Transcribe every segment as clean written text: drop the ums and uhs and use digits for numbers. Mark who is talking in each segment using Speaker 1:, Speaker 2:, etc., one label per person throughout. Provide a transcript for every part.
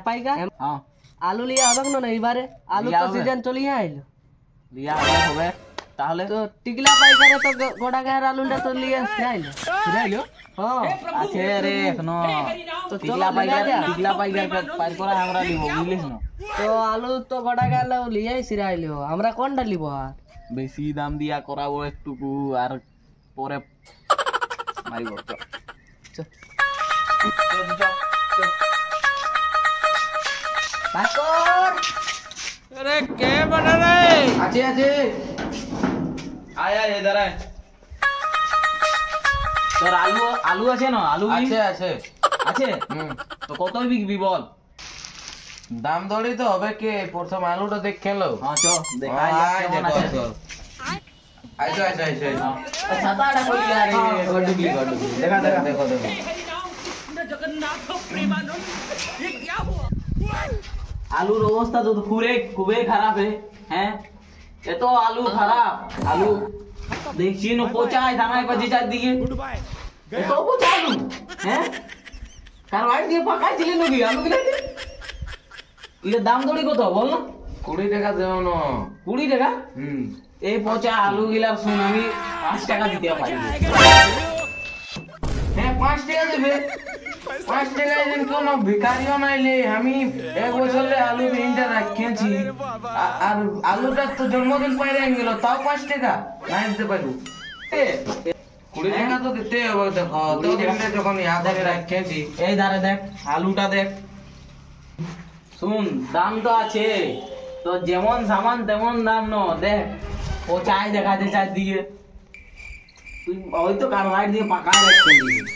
Speaker 1: পাইকা
Speaker 2: হ্যাঁ
Speaker 1: আলু লিয়া হবে না এইবারে আলু তো সিজন চলিয়ে আইলো
Speaker 2: লিয়া হবে তাহলে
Speaker 1: তো টিকলা পাইকারে তো গোটা গায়ের আলুটা তো লিয়ে আইলো
Speaker 2: ফিরাইলো
Speaker 1: হ্যাঁ
Speaker 2: আছে রে এখনো
Speaker 1: তো
Speaker 2: টিকলা পাইকার পার করে আমরা লিব বুঝলিস না
Speaker 1: তো আলু তো গোটা গেল লিয়াই সিরাইলো আমরা কোনটা লিব আর
Speaker 2: বেশি দাম দিয়া করাবো একটুকু আর পরে মারিব
Speaker 1: अरे के बना रे
Speaker 2: আছে আছে আয় আয় এদার আয় তোর আলু আলু আছে না আলু আছে আছে আছে তো কত বিকবি বল দাম দড়ি তো হবে কে প্রথম আলুটা দেখ খেলো হ্যাঁ চল দেখাই কেমন আছে আইছো আইছো আইছো ছাতাটা কই আরে গডুগলি দেখা দেখা দেখো দেখো আলুর অবস্থা তো খুবই খারাপ হ্যাঁ এত আলু খারাপ আলু দেখছি না পচায় ধানায় পাচ্ছি চারদিকে এত পচা আলু হ্যাঁ কারবাইট দিয়ে পাকাইছিলি নাকি আলু গুলাতে এর দাম দড়ি কত বল না 20 টাকা দেও না 20 টাকা এই পচা আলু গিলার শুন আমি 5 টাকা দিতে পারি হ্যাঁ 5 টাকা দেবে 5 টাকা দিন কোন ভিখারিও নাইলে আমি এক বছরে আলু বিনটা রাখিয়েছি আর আলুটা তো জন্মদিন পাইরে গেল তাও 5 টাকা না দিতে পারবো 20 টাকা তো দিতে হবে দেখো তো দিনটা যখন ইয়াদ করে রাখিয়েছি এই ধারে দেখ আলুটা দেখ শুন দাম তো আছে তো যেমন সামান তেমন দাম ন দেখ ও চাই দেখাতে চারদিকে তুই ওই তো কারবাইট দিয়ে পাকায় রাখছিস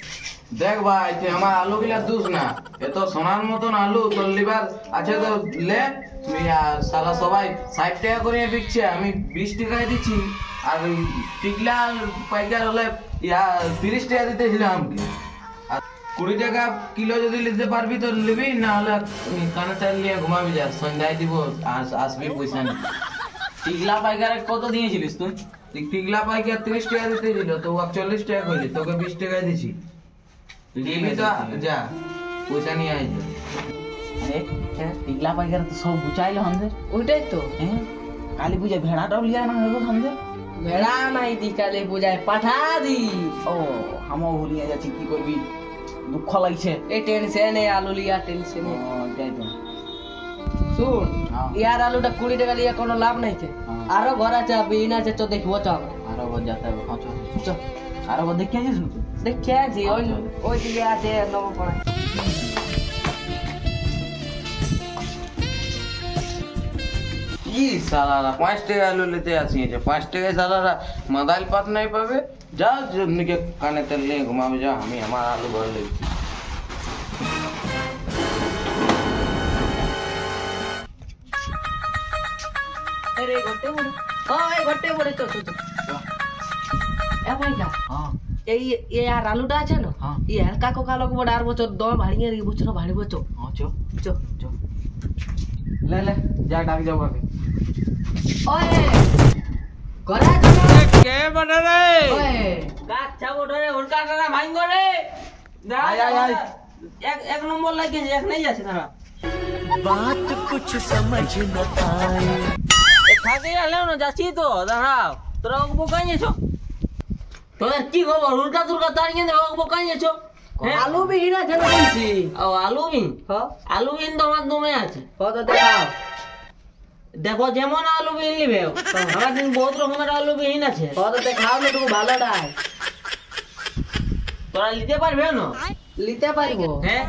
Speaker 2: দেখ ভাই তুই আমার আলু গুলা দুস না এত সোনার মতন আলু তোর লিবার আছে তো লে সালা সবাই 60 টাকা করে বিকছে আমি 20 টাকায় দিচ্ছি আর টিকলা পাইকার হলে 30 টাকা দিতেছিলাম আর 20 টাকা কিলো যদি নিতে পারবি তো নিবি না হলে কানে চাল নিয়ে ঘুমাবি যা সন্ধ্যায় দিব আসবি পয়সা নেই টিকলা পাইকারে কত দিয়েছিলিস তুই টিকলা পাইকার 30 টাকা দিতেছিল তো 40 টাকা কইলি তোকে 20 টাকায় দিছি দিবি তো যা পয়সা নিয়ে আই টিকলা পাইকার তো সব বুঝাইলো আমাদের
Speaker 1: ওইটাই তো
Speaker 2: হ্যাঁ কালী পূজা ভেড়াটাও লিয়া না হবে আমাদের
Speaker 1: ভেড়া নাই দি কালী পূজায় পাঠা দি
Speaker 2: ও আমও ভুলিয়ে যাচ্ছি কি করবি দুঃখ লাগছে
Speaker 1: এই টেনশন এই আলু লিয়া টেনশন
Speaker 2: যাই তো
Speaker 1: শুন ইয়ার আলুটা 20 টাকা লিয়া কোনো লাভ নাই আরো ঘর আছে বিন আছে তো দেখবো চল
Speaker 2: আরো ঘর যেতে হবে চল আরো ঘর দেখে আসিস তুই
Speaker 1: দেখে আছি ওই দিকে আছে নবপাড়া
Speaker 2: কি সালারা 5 টাকা আলু लेते আসিছে 5 টাকায় সালারা মাদাইল পাত নাই পাবে যা জমনিকে কানে তেল নিয়ে ঘুমাবে যা আমি আমার আলু ঘর লেছি
Speaker 1: अरे घट्टे मोड़े ओए घट्टे मोड़े चल चल ए भाई का हां ये यार आलूटा আছে না এই হালকা কোকা লোক বড় আর বছর দম ভাড়িয়ে রে বছর ভাড়ি বছর
Speaker 2: हां चो चो चो ले ले जा डाक जाओ आगे
Speaker 1: ओए करा के बन रे ओए গাছ বড় রে উল্টা টানা ভাঙগো রে
Speaker 2: आय आय आय
Speaker 1: एक नंबर লাগে এক নাই আছে তারা
Speaker 3: बात कुछ समझ न आए
Speaker 1: খাতে আলো না যাচ্ছি তো দাঁড়াও তোরা ওকে বোকাইছো তোর কি খবর উল্টা তুলকা দাঁড়িয়ে দে ওকে বোকাইছো আলু বিন আছে না বলছি ও আলু বিন হ্যাঁ আলু বিন তো আমার দমে আছে কত দেখাও দেখো যেমন আলু বিন নিবে আমার দিন বহুত রকমের আলু বিন আছে কত দেখাও না তুমি ভালো ডাই তোরা নিতে পারবে না নিতে পারবো হ্যাঁ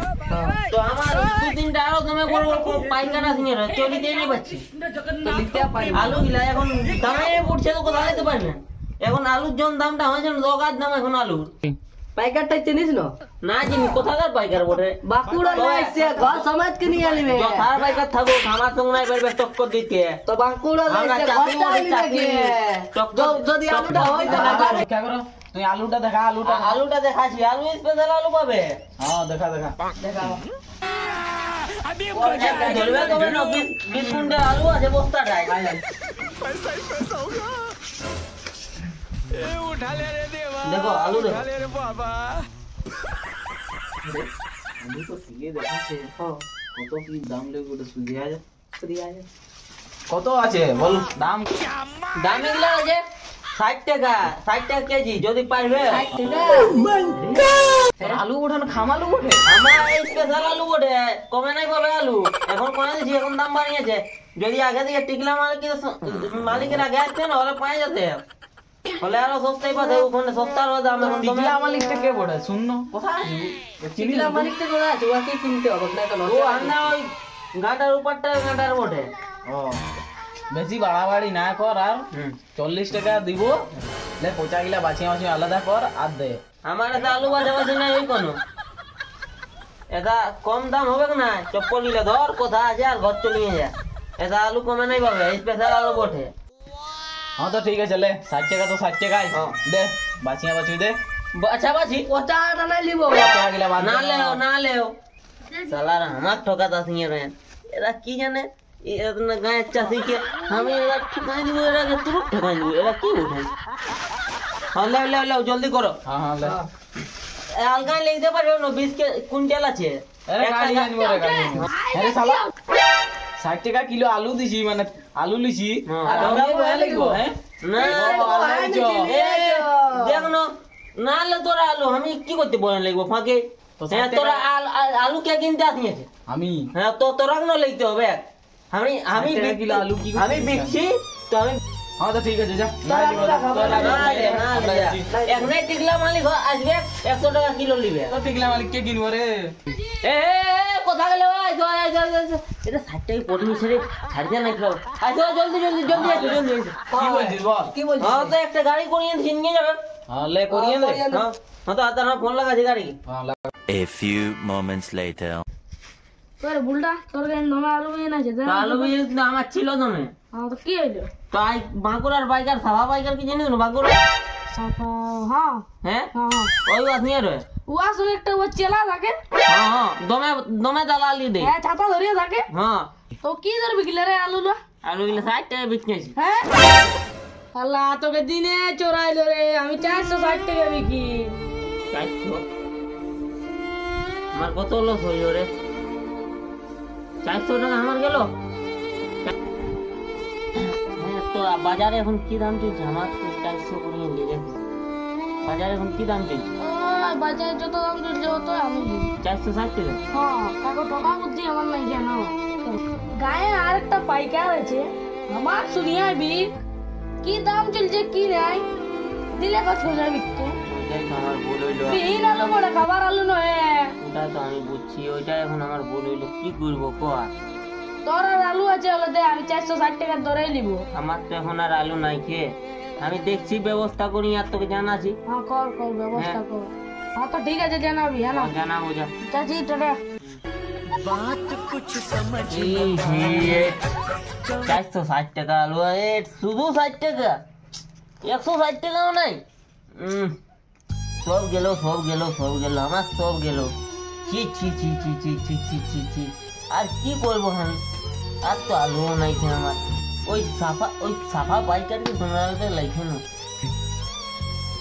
Speaker 1: তো আমার দুই তিনটা আরো তুমি করবো পাইকারা সিঙ্গে চলিতে নেই পাচ্ছি তো নিতে পারবো আলু গিলা এখন দামে উঠছে তো কোথায় নিতে পারবেন এখন আলুর জন দামটা হয়েছে দোকার দাম এখন আলুর পাইকারটা চিনিস না চিনি কোথাকার পাইকার বটে বাঁকুড়া লাইছে ঘর সমাজ কে নিয়ে আলিবে যথার পাইকার থাকো আমার সঙ্গে নাই পারবে টক্কর দিতে তো বাঁকুড়া লাইছে ঘরটা আলিবে যদি আলুটা হয় তাহলে
Speaker 2: क्या करो তুই আলুটা দেখা
Speaker 1: আলুটা দেখাছি আলু স্পেশাল আলু পাবে
Speaker 2: হ্যাঁ দেখা দেখা
Speaker 1: দেখাও ধরবে তবে না 20 কুইন্টাল আলু আছে বস্তাটায়
Speaker 3: पैसा होगा ए उठा ले रे देवा
Speaker 1: देखो आलू देखो
Speaker 3: उठा ले रे बाबा
Speaker 2: আমি তো সিগে দেখাছে কত কি দাম লেগে ওটা শুধু আছে কত আছে বল দাম
Speaker 1: দাম এগুলো আছে 60 টাকা কেজি যদি পারবে। 60 টাকা
Speaker 2: আলু ওঠানো খামালু ওঠে
Speaker 1: আমার এই স্পেশাল আলু ওঠে, কমে নাই পাবে আলু, এখন কমে দিয়েছি, এখন দাম বাড়িয়েছে। যদি আগে থেকে টিকলা মালিকের আগে আসতে না হলে পাই যেতে, হলে আরো সস্তায় পাতে, ওখানে সস্তার দাম। এখন
Speaker 2: টিকলা মালিকটা কে বড় শূন্য কোথায়
Speaker 1: টিকলা মালিকটা কোথায় আছে, ওকে কিনতে হবে না কেন? ও আমরা ওই গাটার উপরটা গাটার বটে।
Speaker 2: ও বেশি বাড়াবাড়ি না কর, আর 40 টাকা দিব, লে পচা গিলা বাছি আলাদা কর আর দে।
Speaker 1: আমার এটা আলু বাজাবাজি নাই ওই কোনো, এটা কম দাম হবে না। চপ্পল গিলা ধর কোথা আছে আর ঘর চলে নিয়ে যা, এটা আলু কমে নাই পাবে, স্পেশাল আলু বটে।
Speaker 2: হ্যাঁ তো ঠিক আছে, লে 60 টাকা তো 60 টাকাই দে, বাছিয়া বাছি দে।
Speaker 1: আচ্ছা বাছি পচাটা নাই লিবো, না লেও সালার আমার ঠকাতা সিংহে রে। এরা কি জানে গায়ের চাষিকে আমি এরা ঠকাই দিব, এরাকে তুরুপ ঠকাই দিব, এরা কি উঠাই। হ্যাঁ লেও জলদি করো।
Speaker 2: হ্যাঁ লে
Speaker 1: আলগায় লিখতে পারো না, 20 কুইন্টাল আছে।
Speaker 2: আরে গাড়ি আনবো রে গাড়ি আনবো। আরে শালা 60 টাকা কিলো আলু দিছি, মানে আলু লিছি আর আমরা বয়া লাগবো। হ্যাঁ
Speaker 1: না দেখ না লে তোরা আলু আমি কি করতে বয়া লাগবো ফাঁকে? হ্যাঁ তোরা আলু কে কিনতে আসিয়েছে
Speaker 2: আমি,
Speaker 1: হ্যাঁ তো তোরা না লিখতে হবে। আমি
Speaker 2: কিলো আলু কি
Speaker 1: আমি বিকছি তো আমি।
Speaker 2: হ্যাঁ তো ঠিক আছে যা,
Speaker 1: একলাই টিকলা মালিক আসবে 100 টাকা কিলো নিবে।
Speaker 2: তো টিকলা মালিক কে কিনবো রে?
Speaker 1: এ কোথা গেলে এটা 60 টাকা পড়ে নিছে রে, ছাড়তে নাই খাও। আইসো জলদি
Speaker 2: কি বলছিস বল?
Speaker 1: কি বলছিস? হ্যাঁ তো একটা গাড়ি করিয়ে নিয়ে যাবে।
Speaker 2: হ্যাঁ লে করিয়ে দে।
Speaker 1: হ্যাঁ তো আতা না ফোন লাগাছি গাড়ি।
Speaker 2: হ্যাঁ
Speaker 3: A few moments later.
Speaker 4: তোর বুলটা তোর গায়ে নমা আলু বিয়ে না আছে
Speaker 1: আলু বিয়ে তো আমার ছিল দমে।
Speaker 4: হ্যাঁ তো কি হইলো?
Speaker 1: তো আই বাঁকুড়ার বাইকার সাভা বাইকার কি জানিস না বাঁকুড়া?
Speaker 4: সাফা হ্যাঁ
Speaker 1: হ্যাঁ
Speaker 4: হ্যাঁ
Speaker 1: ওই বাস নিয়ে রে।
Speaker 4: ওয়া শুনে একটা ও চেলা থাকে,
Speaker 1: হ্যাঁ দমে দালালি দে।
Speaker 4: হ্যাঁ ছাতা ধরিয়ে থাকে।
Speaker 1: হ্যাঁ
Speaker 4: তো কি ধর বিকিলে রে আলু না?
Speaker 1: আলু গুলো 60 টাকা বিকনেছি।
Speaker 4: হ্যাঁ আল্লাহ তোকে দিনে চোরাইলো রে, আমি 460 টাকা বিকি।
Speaker 1: আমার কত লস হইল রে, 400 টাকা আমার গেল। হ্যাঁ তো বাজারে এখন কি দাম চলছে? আমার তো 400 করে নিয়ে রে, বাজারে এখন কি দাম চলছে?
Speaker 4: বাজারে যত দাম চলছে অত আমি দিই।
Speaker 1: 460 টাকা।
Speaker 4: হ্যাঁ কাকু টাকা বুদ্ধি আমার নাই কেন? গায়ে আর একটা পাইকার আছে, আমার শুনিয়া বিক কি দাম চলছে কি নাই দিলে কত হয়ে বিকতে।
Speaker 1: ওইটাই তো আমার ভুল হইলো,
Speaker 4: বিহীন আলু বলে খাবার আলু নয়।
Speaker 1: ওটা তো আমি বুঝছি, ওইটাই এখন আমার ভুল হইলো, কি করবো কর?
Speaker 4: তোর আর আলু আছে হলে দে, আমি 460 টাকা ধরে নিব।
Speaker 1: আমার তো এখন আর আলু নাই খেয়ে, আমি দেখছি ব্যবস্থা করি আর তোকে জানাছি।
Speaker 4: হ্যাঁ কর ব্যবস্থা কর। হ্যাঁ তো ঠিক আছে জানাবি, হ্যাঁ না
Speaker 1: জানাবো যা।
Speaker 4: চাচি টাটা।
Speaker 3: बात कुछ समझ
Speaker 1: 460 টাকা আলু, শুধু 60 টাকা, 160 টাকাও নাই। সব গেল আমার সব গেল। ছি আর কি করবো আমি, আর তো আলুও নাই খেয়ে আমার। ওই সাফা পাইকার কি ধরে লাগছে না,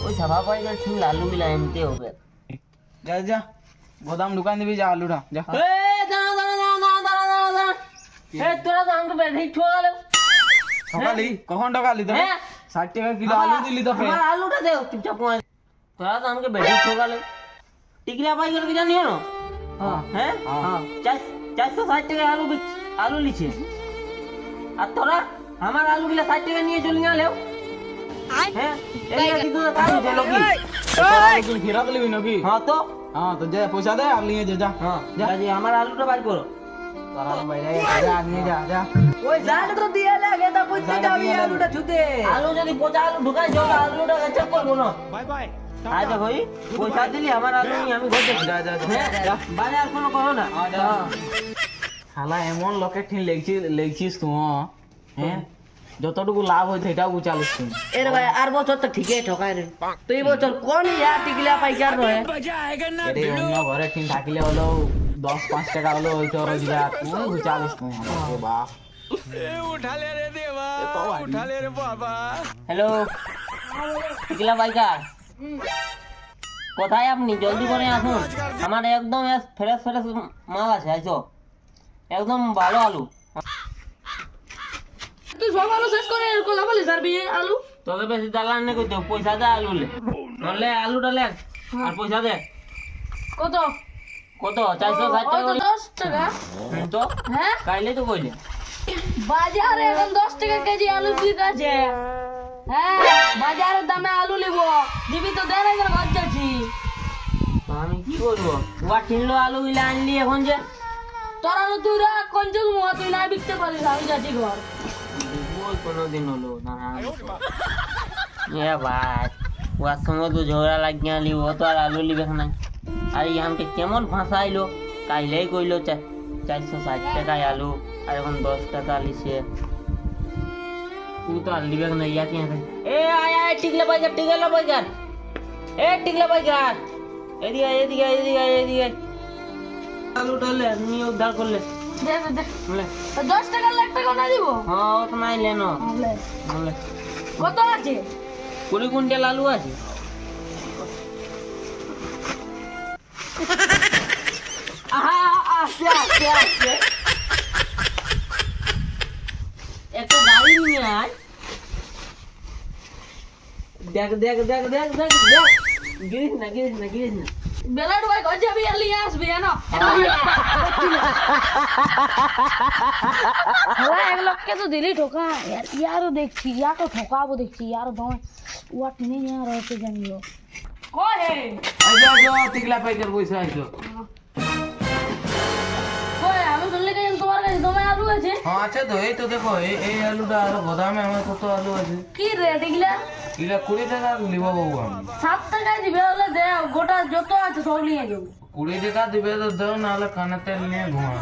Speaker 1: ওই সাফা পাইকার ঠিক আলু গুলা আনতে হবে।
Speaker 2: যা যা গোদাম দোকান দিবি যা আলুটা যা।
Speaker 1: তোরা তো আমাকে বেশি ঠকালে।
Speaker 2: ঠকালি কখন ঠকালি তো? 60 টাকা কিলো আলু দিলি তো
Speaker 1: আমার আলুটা দে চুপচাপ। তোরা তো আমাকে বেশি ঠকালে। টিকলা পাইকার কি জানিও না? হ্যাঁ 460 টাকা আলু লিছে, আর তোরা আমার আলু গুলা 60 টাকা নিয়ে চলে গেল। হ্যাঁ
Speaker 2: ফেরত লিবি নাকি?
Speaker 1: হ্যাঁ তো
Speaker 2: হ্যাঁ তো যা পয়সা দে আর নিয়ে যা।
Speaker 1: হ্যাঁ আমার আলুটা বাইর করো। আলু যদি পচা আলু ঢুকাই আলুটা চেক করবো না। আচ্ছা ভাই পয়সা দিলি আমার আলু নিয়ে আমি ঘর যাবো। বাজার কোনো করো না।
Speaker 2: শালা এমন লোকের ঠিক লেগছিস তুই, হ্যাঁ যতটুকু লাভ হয় সেটাও গুচালিস তুই।
Speaker 1: এর ভাই আর বছর তো ঠিকই ঠকাই রে, তো এই বছর কোন টিকলা পাইকার নয়।
Speaker 2: অন্য ঘরে ঠিক থাকিলে হলো 10-5 টাকা হলো ওই তো রোজগার, তুই গুচালিস তুই। বাপ
Speaker 3: उठा ले रे देवा, उठा ले रे बाबा।
Speaker 1: হ্যালো টিকলা পাইকার, কোথায় আপনি? জলদি করে আসুন, আমার একদম ফ্রেশ মাল আছে। আইসো একদম ভালো আলু।
Speaker 4: তুই সব আলু শেষ করে এরকম লাফালি সারবি আলু?
Speaker 1: তোকে বেশি দালান নেই করতে, পয়সা দে আলু লে, নলে আলুটা লে আর পয়সা দে।
Speaker 4: কত?
Speaker 1: কত? 460 টাকা করে।
Speaker 4: 10 টাকা?
Speaker 1: তো
Speaker 4: হ্যাঁ
Speaker 1: কাইলে তো কইলে
Speaker 4: বাজারে এখন 10 টাকা কেজি আলু বিকাছে। হ্যাঁ বাজারের দামে আলু নিব, দিবি তো দেন এখন ঘর যাচ্ছি।
Speaker 1: তো আমি কি করবো? ওয়া কিনলো আলু গুলা আনলি এখন যে
Speaker 4: তোরা তো তুই রাখ কঞ্জুস মুয়া, তুই না বিকতে পারিস, আমি যাচ্ছি ঘর।
Speaker 1: ওই কোনোদিন হলো না। এ ভাই ওয়ার সঙ্গে তো ঝগড়া লাগিয়ে আলি, ও তো আর আলু লিবে না। আর আমাকে কেমন ফাঁসাইলো, কাইলেই কইলো 460 টাকায় আলু, আর এখন 10 টাকা লিছে। তুই তো আর লিবে না। ইয়া কি এ আয় আয় টিকলা বাইকার, টিকলা বাইকার, এ টিকলা বাইকার, এদিকে এদিকে এদিকে এদিকে আলু ঢালে নিয়ে উদ্ধার করলে।
Speaker 4: দে দে দে।
Speaker 1: বলে
Speaker 4: 10 টাকা লাখ টাকা না দিব?
Speaker 1: হ্যাঁ ও তো নাই লেনো।
Speaker 4: বলে
Speaker 1: বলে
Speaker 4: কত আছে?
Speaker 1: 20 কুইন্টাল আলু আছে।
Speaker 4: আহা আসছে আসছে আসছে।
Speaker 1: একটা গাড়ি নিয়ে আয়। দেখ দেখ দেখ দেখ দেখ দেখ, গিরিস না গিরিস না গিরিস না।
Speaker 4: বেলাট ভাই ঘর যাবি আর লিয়ে আসবি না? হ্যাঁ এক লোককে তো দিলি ঠোকা, ইয়ারও দেখছি, ইয়ারও ঠকাবো দেখছি, ইয়ারও দমে ওয়াট নেই আর হতে জানিও। কই হে?
Speaker 2: আইসো টিকলা পাইকার পয়সা আইসো।
Speaker 4: কই আলু ধরলে কেন তোমার কাছে দমে আলু আছে?
Speaker 2: হ্যাঁ আছে তো, এই তো দেখো এই আলুটা আর গোদামে আমার কত আলু আছে।
Speaker 4: কি রেট এগুলা?
Speaker 2: এগুলা 20 টাকা নিব বাবু আমি।
Speaker 4: 7 টাকায় দিবে হলে দে, গোটা যত আছে সব নিয়ে যাবো।
Speaker 2: 20 টাকা দিবে তো দাও, নাহলে কানে তেল নিয়ে ঘুমা।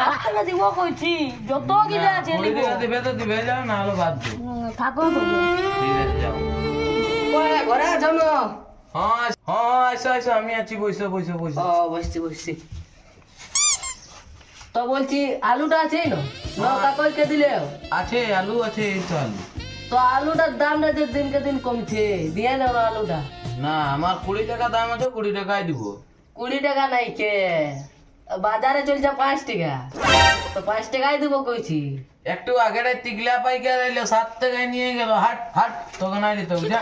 Speaker 4: 7 টাকা দিব কইছি, যত গিলা আছে
Speaker 2: 20
Speaker 4: নিবো।
Speaker 2: টাকা দিবে তো দিবে, যাও নাহলে বাদ দিও।
Speaker 4: থাকো তো।
Speaker 2: ঠিক আছে যাও।
Speaker 1: কই ঘরে আছো না?
Speaker 2: হ্যাঁ হ্যাঁ আইসো আইসো, আমি আছি, বইসো বইসো বইসো।
Speaker 1: ও বসছি বসছি। তো বলছি আলুটা আছে না? না কাকইকে দিলে
Speaker 2: আছে আলু আছে, এই তো আলু।
Speaker 1: তো আলুটার দামটা যে দিনকে দিন কমছে, দিয়ে দাও না আলুটা।
Speaker 2: না আমার 20 টাকা দাম আছে, 20 টাকাই দিব।
Speaker 1: 20 টাকা নাই কে, বাজারে চলছে 5 টাকা, তো 5 টাকাই দিব কইছি।
Speaker 2: একটু আগে টিকলা পাইকার এলো 7 টাকায় নিয়ে গেল, হাট হাট তখন আইলি তো যা।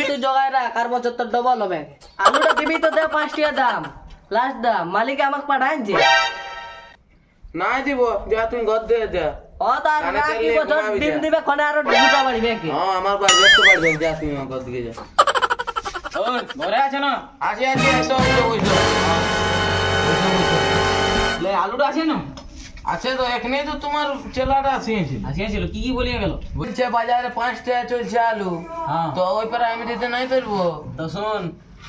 Speaker 1: তুই জগাই রাখ, আর বছর তোর ডবল হবে। আলুটা দিবি তো দে 5 টাকা দাম, লাস্ট দাম। মালিক আমাকে পাঠাইছে।
Speaker 2: না দিব, যা তুমি ঘর দিয়ে যা।
Speaker 1: ও তো আর
Speaker 2: কানে
Speaker 1: না
Speaker 2: তেল
Speaker 1: কি
Speaker 2: নিয়ে
Speaker 1: বছর
Speaker 2: ঘুমাবি
Speaker 1: ডিম
Speaker 2: যা।
Speaker 1: দিবে, কোনে আরো দুটা বাড়িবে কি?
Speaker 2: হ্যাঁ আমার বাড়ি দেখতে পারবে, যা তুমি আমার ঘর দিকে যা।
Speaker 1: ওই ঘরে আছে না?
Speaker 2: আসি আসি এসো বইসো বইসো। বইসো বইসো।
Speaker 1: লে আলুটা আছে না?
Speaker 2: আছে তো, এখানে তো তোমার চেলাটা আসিয়েছিল।
Speaker 1: আসিয়াছিল, কি কি বলিয়ে গেল?
Speaker 2: বলছে বাজারে 5 টাকা চলছে আলু,
Speaker 1: হ্যাঁ
Speaker 2: তো ওই পারে আমি দিতে নাই পারবো।
Speaker 1: তো শুন,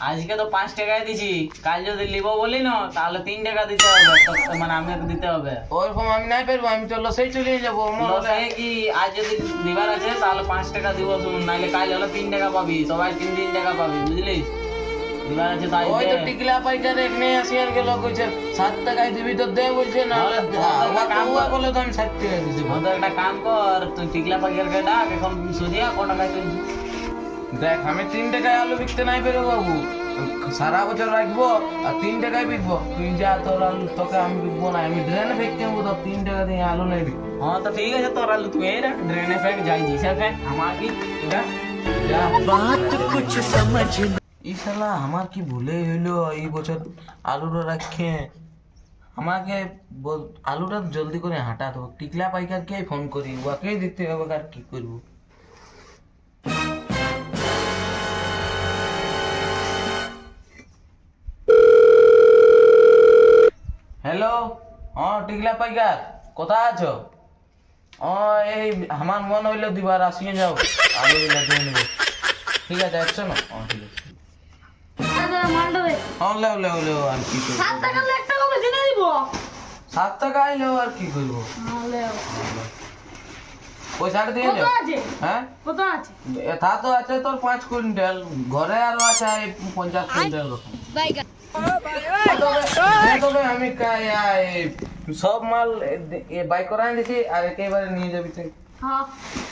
Speaker 1: আজকে তো 5 টাকায় দিছি, কাল যদি লিব বলি না তাহলে 3 টাকা দিতে হবে, মানে আমাকে দিতে হবে।
Speaker 2: ওরকম আমি নাই পারবো, আমি তো লসেই চলে যাবো।
Speaker 1: লসে কি আজ যদি দিবার আছে তাহলে 5 টাকা দিব, শুন, নাইলে কাল হলে 3 টাকা পাবি, সবাই 3 টাকা পাবি, বুঝলি? দিবার আছে তাই
Speaker 2: ওই
Speaker 1: দে।
Speaker 2: তো টিকলা পাইকার এখানে আসি আর গেল, কইছে 7 টাকায় দিবি তো দে, বলছে না কাম বলে তো আমি 60 টাকা দিছি।
Speaker 1: ওদের একটা কাম কর, তুই টিকলা পাইকারকে ডাক, এখন সুদিয়া কত টাকায় চলছে।
Speaker 2: দেখ আমি 3 টাকায় আলু বিকতে নাই পারবো বাবু, সারা বছর রাখবো আর 3 টাকায় বিকবো। তুই যা, তোর আলু তোকে আমি বিকবো না, আমি ড্রেনে ফেকতে নেবো, তো 3 টাকা দিয়ে আলু নাই বিকবো।
Speaker 1: হ্যাঁ তো ঠিক আছে, তোর আলু তুই এই রাখ, ড্রেনে ফেক যাই দিছে ফেক, আমার কি
Speaker 2: যা যা। এই শালা আমার কি ভুলে হইলো, এই বছর আলুটা রাখে আমাকে আলুটা জলদি করে হাঁটা তো। টিকলা পাইকারকে ফোন করি, ওকেই দিতে হবে, আর কি করবো। হ্যালো, হ্যাঁ টিকলা পাইকার কোথায় আছো? ও এই আমার মন হইলো দিবার, আসিয়ে যাও আলু গুলা দিয়ে নেবো। ঠিক আছে একশো না? ঠিক আছে।
Speaker 4: মালটা দে।
Speaker 2: হ্যাঁ লেও লেও লেও, আর কি করবো।
Speaker 4: 7 টাকা লাখ টাকা বেশি না দিব?
Speaker 2: 7 টাকা আইলেও আর কি করবো। পয়সাটা দিয়ে
Speaker 4: কত
Speaker 2: যাও।
Speaker 4: আছে?
Speaker 2: হ্যাঁ
Speaker 4: কত আছে?
Speaker 2: এটা তো আছে তোর 5 কুইন্টাল, ঘরে আরো আছে 50 কুইন্টাল রকম। তবে আমি সব মাল বাই করাই দিছি, আর একেবারে নিয়ে যাবি তুই।
Speaker 4: হ্যাঁ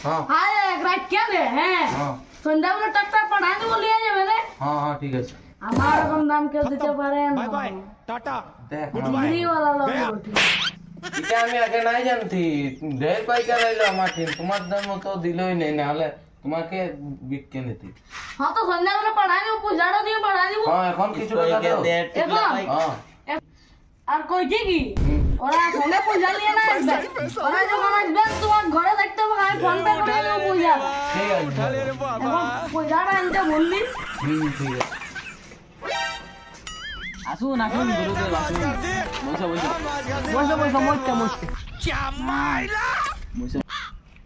Speaker 2: হ্যাঁ
Speaker 4: হ্যাঁ এক রাত কে দে? হ্যাঁ
Speaker 2: হ্যাঁ
Speaker 4: সন্ধ্যাবেলা ট্রাক্টর পাঠাই দেবো, নিয়ে যাবে রে।
Speaker 2: হ্যাঁ হ্যাঁ ঠিক আছে।
Speaker 4: আমার এরকম দাম কেউ দিতে পারে না।
Speaker 3: बाय बाय टाटा
Speaker 2: দেখ
Speaker 4: বিক্রিওয়ালা লোক বটে।
Speaker 2: এটা আমি আগে নাই জানতি, ঢের পাইকার আইলো আমার টিম, তোমার দাম তো দিলই নেই, নাহলে তোমাকে বিক্রি নিতি।
Speaker 4: হ্যাঁ তো সন্ধ্যাবেলা পাঠাই দিব, পয়সাটা দিয়ে পাঠাই দিব।
Speaker 2: হ্যাঁ এখন কিছু টাকা দাও। হ্যাঁ
Speaker 4: আর কইছে কি ওরা সঙ্গে পয়সা নিয়ে না আসবে, ওরা যখন আসবে তোমার ঘরে দেখতে হবে, আমি ফোন পে করে দেবো পয়সা।
Speaker 2: ঠিক আছে
Speaker 3: उठा ले रे बाबा
Speaker 4: এখন পয়সাটা আনতে বললি।
Speaker 2: ঠিক আছে।
Speaker 1: আসুন আসুন গুরুদেব আসুন, বসো বসো
Speaker 4: বসে বসে মরতে মরতে।
Speaker 1: বসো।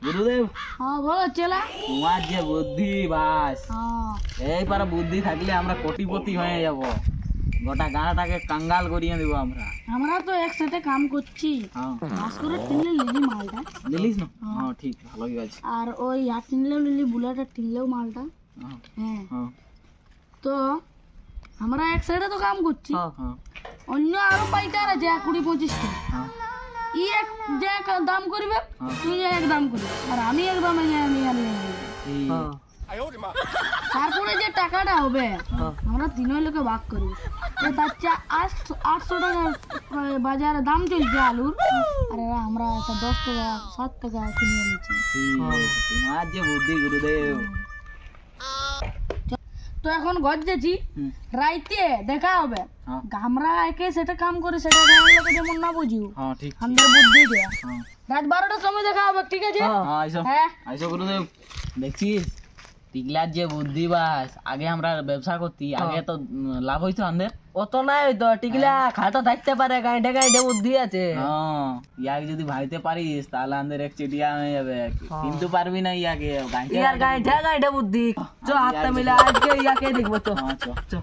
Speaker 1: গুরুদেব
Speaker 4: হ্যাঁ বলো চেলা।
Speaker 1: তোমার যে বুদ্ধি বাস,
Speaker 4: হ্যাঁ
Speaker 1: এই পারা বুদ্ধি থাকলে আমরা কোটিপতি হয়ে যাব, গোটা গাঁটাকে কাঙ্গাল করিয়ে দেবো আমরা।
Speaker 4: আমরা তো একসাথে কাম করছি,
Speaker 1: হ্যাঁ
Speaker 4: কাজ করে কিনলে লিলি মালটা,
Speaker 1: দিলিস না? হ্যাঁ ঠিক, ভালোই আছে।
Speaker 4: আর ওই আর কিনলেও লিলি বুলেটের কিনলেও মালটা।
Speaker 1: হ্যাঁ
Speaker 4: হ্যাঁ
Speaker 1: হ্যাঁ
Speaker 4: তো আমরা এক সাইডে তো কাম করছি,
Speaker 1: হ্যাঁ
Speaker 4: অন্য আরো পাইকার আছে 20-25টা।
Speaker 1: হ্যাঁ
Speaker 4: ই এক যে এক দাম করবে,
Speaker 1: হ্যাঁ।
Speaker 4: তুই যে এক দাম করবি, আর আমি এক দামে আমি আর নেই।
Speaker 1: ঠিক।
Speaker 4: তারপরে যে টাকাটা হবে আমরা তিনই লোকে ভাগ করি। তার চেয়ে 800 টাকা বাজারে দাম চলছে আলুর, আর এরা আমরা 10 টাকা 7 টাকা কিনে নিচ্ছি।
Speaker 1: তোমার যে বুদ্ধি গুরুদেব।
Speaker 4: তো এখন গজ্জেছি,
Speaker 1: হুম।
Speaker 4: রাইতে দেখা হবে,
Speaker 1: হ্যাঁ।
Speaker 4: আমরা একে সেটা কাম করে সেটা গাঁয়ের লোকে যেমন না বুঝিও,
Speaker 1: হ্যাঁ ঠিক।
Speaker 4: আমাদের বুদ্ধি দেয়া।
Speaker 1: হ্যাঁ
Speaker 4: রাত 12টার সময় দেখা হবে, ঠিক আছে?
Speaker 1: হ্যাঁ আইসো
Speaker 4: হ্যাঁ
Speaker 1: আইসো গুরুদেব। দেখছিস টিকলার যে বুদ্ধি বাস, আগে আমরা ব্যবসা করতি, আগে তো লাভ হইতো আমাদের।
Speaker 5: অত নাই তো টিকলা খাটো থাকতে পারে, গাইডে গাইডে বুদ্ধি আছে।
Speaker 1: হ্যাঁ ইয়াকে যদি ভাইতে পারিস তাহলে আমাদের এক চিটিয়া হয়ে যাবে, কিন্তু পারবি না ইয়াকে
Speaker 5: ইয়ার গাইডে গাইডে বুদ্ধি। চো হাতটা মিলে আজকে ইয়াকে দেখবো তো।
Speaker 1: হ্যাঁ চ।